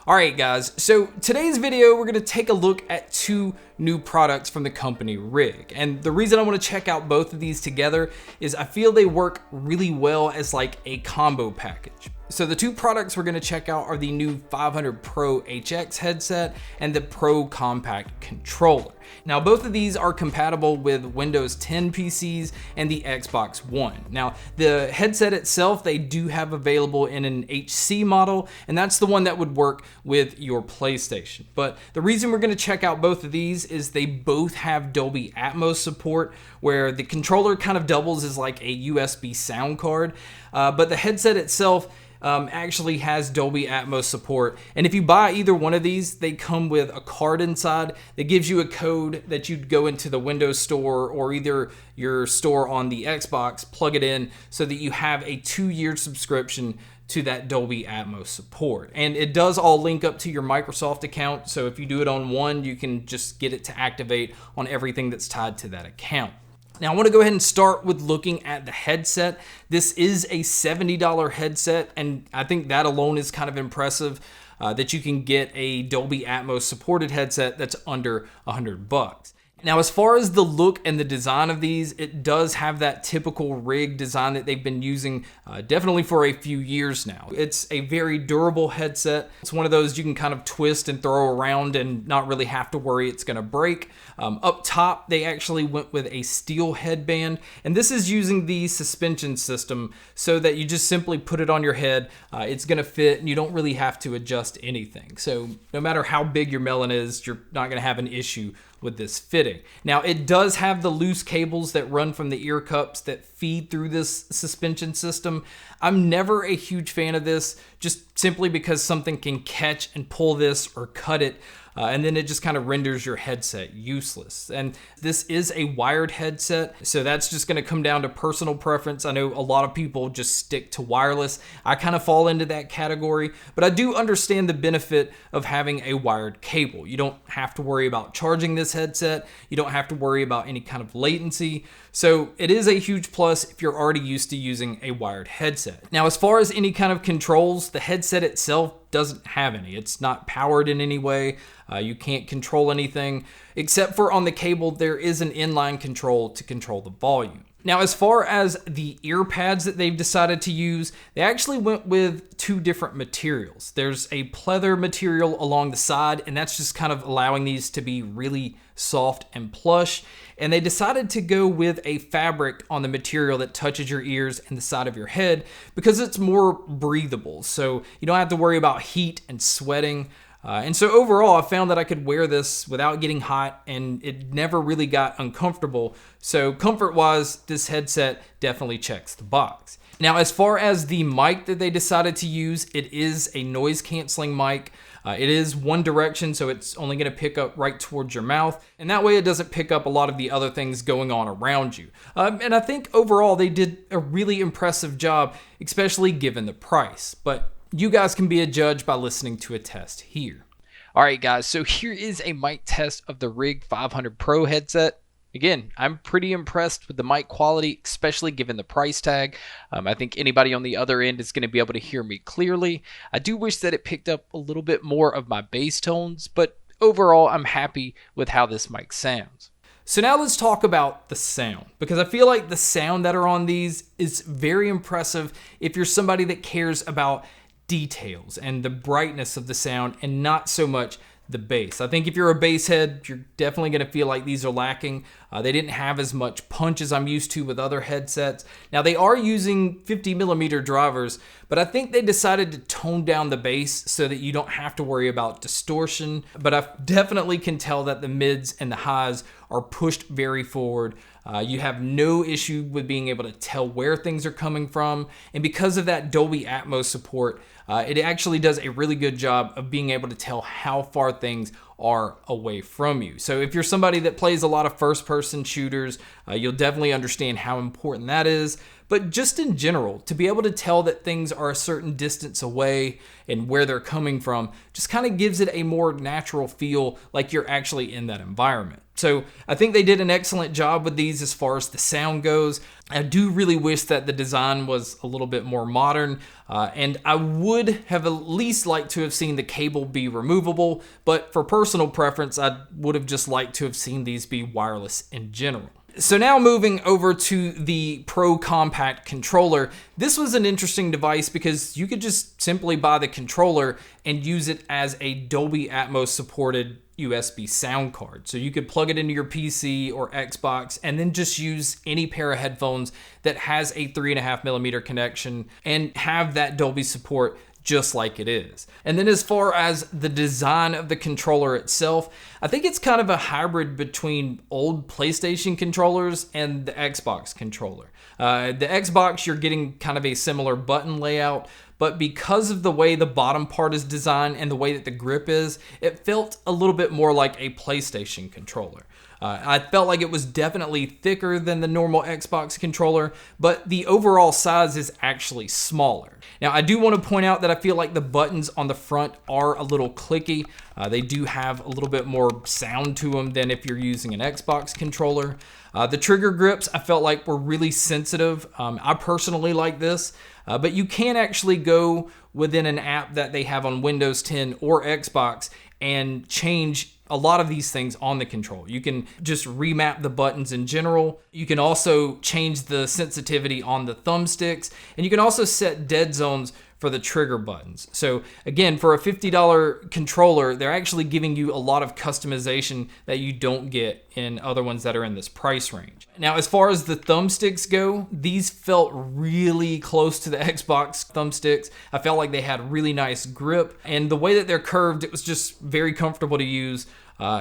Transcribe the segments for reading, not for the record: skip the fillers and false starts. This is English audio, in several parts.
Alright guys, so today's video we're going to take a look at two new products from the company Rig. And the reason I want to check out both of these together is I feel they work really well as like a combo package. So the two products we're going to check out are the new 500 Pro HX headset and the Pro Compact controller. Now both of these are compatible with Windows 10 PCs and the Xbox One. Now the headset itself they do have available in an HC model, and that's the one that would work with your PlayStation. But the reason we're going to check out both of these is they both have Dolby Atmos support, where the controller kind of doubles as like a USB sound card, but the headset itself actually has Dolby Atmos support. And if you buy either one of these, they come with a card inside that gives you a code that you'd go into the Windows Store or either your store on the Xbox, plug it in so that you have a 2-year subscription to that Dolby Atmos support. And it does all link up to your Microsoft account, so if you do it on one, you can just get it to activate on everything that's tied to that account. Now I want to go ahead and start with looking at the headset. This is a $70 headset, and I think that alone is kind of impressive that you can get a Dolby Atmos supported headset that's under $100. Now, as far as the look and the design of these, it does have that typical Rig design that they've been using definitely for a few years now. It's a very durable headset. It's one of those you can kind of twist and throw around and not really have to worry it's going to break. Up top, they actually went with a steel headband, and this is using the suspension system so that you just simply put it on your head. It's going to fit, and you don't really have to adjust anything. So no matter how big your melon is, you're not going to have an issue with this fitting. Now it does have the loose cables that run from the ear cups that feed through this suspension system. I'm never a huge fan of this, just simply because something can catch and pull this or cut it, and then it just kind of renders your headset useless. And this is a wired headset, so that's just going to come down to personal preference. I know a lot of people just stick to wireless. I kind of fall into that category, but I do understand the benefit of having a wired cable. You don't have to worry about charging this headset. You don't have to worry about any kind of latency. So it is a huge plus if you're already used to using a wired headset. Now, as far as any kind of controls, the headset itself doesn't have any. It's not powered in any way. You can't control anything, except for on the cable, there is an inline control to control the volume. Now, as far as the ear pads that they've decided to use, they actually went with two different materials. There's a pleather material along the side, and that's just kind of allowing these to be really soft and plush. And they decided to go with a fabric on the material that touches your ears and the side of your head because it's more breathable. So you don't have to worry about heat and sweating. And so overall, I found that I could wear this without getting hot, and it never really got uncomfortable. So comfort-wise, this headset definitely checks the box. Now, as far as the mic that they decided to use, it is a noise-canceling mic. It is one direction, so it's only going to pick up right towards your mouth, and that way it doesn't pick up a lot of the other things going on around you. And I think overall they did a really impressive job, especially given the price. But you guys can be a judge by listening to a test here. Alright guys, so here is a mic test of the Rig 500 Pro headset. Again, I'm pretty impressed with the mic quality, especially given the price tag. I think anybody on the other end is going to be able to hear me clearly. I do wish that it picked up a little bit more of my bass tones, but overall I'm happy with how this mic sounds. So now let's talk about the sound, because I feel like the sound that are on these is very impressive if you're somebody that cares about details and the brightness of the sound and not so much the bass. I think if you're a bass head, you're definitely going to feel like these are lacking. They didn't have as much punch as I'm used to with other headsets. Now they are using 50mm drivers, but I think they decided to tone down the bass so that you don't have to worry about distortion. But I definitely can tell that the mids and the highs are pushed very forward. You have no issue with being able to tell where things are coming from. And because of that Dolby Atmos support, it actually does a really good job of being able to tell how far things are away from you. So if you're somebody that plays a lot of first-person shooters, you'll definitely understand how important that is. But just in general, to be able to tell that things are a certain distance away and where they're coming from just kind of gives it a more natural feel, like you're actually in that environment. So I think they did an excellent job with these as far as the sound goes. I do really wish that the design was a little bit more modern, and I would have at least liked to have seen the cable be removable, but for personal preference, I would have just liked to have seen these be wireless in general. So now moving over to the Pro Compact controller, this was an interesting device because you could just simply buy the controller and use it as a Dolby Atmos supported USB sound card. So you could plug it into your PC or Xbox and then just use any pair of headphones that has a 3.5mm connection and have that Dolby support just like it is. And then as far as the design of the controller itself, I think it's kind of a hybrid between old PlayStation controllers and the Xbox controller. The Xbox, you're getting kind of a similar button layout, but because of the way the bottom part is designed and the way that the grip is, it felt a little bit more like a PlayStation controller. I felt like it was definitely thicker than the normal Xbox controller, but the overall size is actually smaller. Now, I do want to point out that I feel like the buttons on the front are a little clicky. They do have a little bit more sound to them than if you're using an Xbox controller. The trigger grips I felt like were really sensitive. I personally like this, but you can actually go within an app that they have on Windows 10 or Xbox and change a lot of these things on the control. You can just remap the buttons in general. You can also change the sensitivity on the thumbsticks, and you can also set dead zones for the trigger buttons. So again, for a $50 controller, they're actually giving you a lot of customization that you don't get in other ones that are in this price range. Now, as far as the thumbsticks go, these felt really close to the Xbox thumbsticks. I felt like they had really nice grip, and the way that they're curved, it was just very comfortable to use.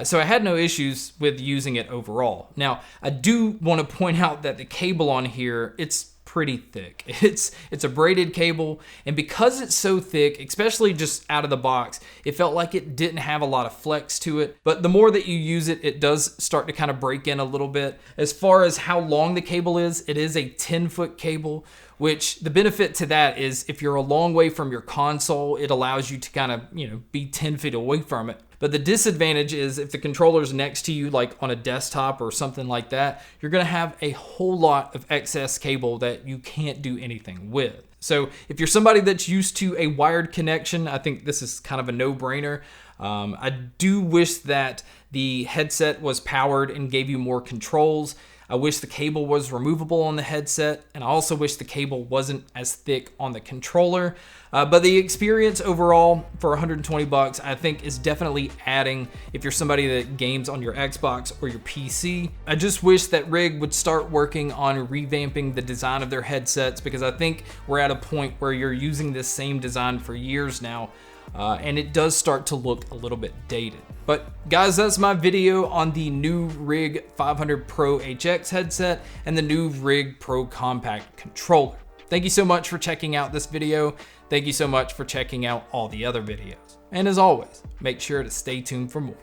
So I had no issues with using it overall. Now, I do want to point out that the cable on here, it's pretty thick. It's a braided cable, and because it's so thick, especially just out of the box, it felt like it didn't have a lot of flex to it. But the more that you use it, it does start to kind of break in a little bit. As far as how long the cable is, it is a 10-foot cable, which the benefit to that is if you're a long way from your console, it allows you to kind of, be 10 feet away from it. But the disadvantage is if the controller's next to you, like on a desktop or something like that, you're gonna have a whole lot of excess cable that you can't do anything with. So if you're somebody that's used to a wired connection, I think this is kind of a no-brainer. I do wish that the headset was powered and gave you more controls. I wish the cable was removable on the headset, and I also wish the cable wasn't as thick on the controller. But the experience overall for 120 bucks, I think is definitely adding if you're somebody that games on your Xbox or your PC. I just wish that RIG would start working on revamping the design of their headsets, because I think we're at a point where you're using this same design for years now. And it does start to look a little bit dated. But guys, that's my video on the new RIG 500 Pro HX headset and the new RIG Pro Compact controller. Thank you so much for checking out this video. Thank you so much for checking out all the other videos. And as always, make sure to stay tuned for more.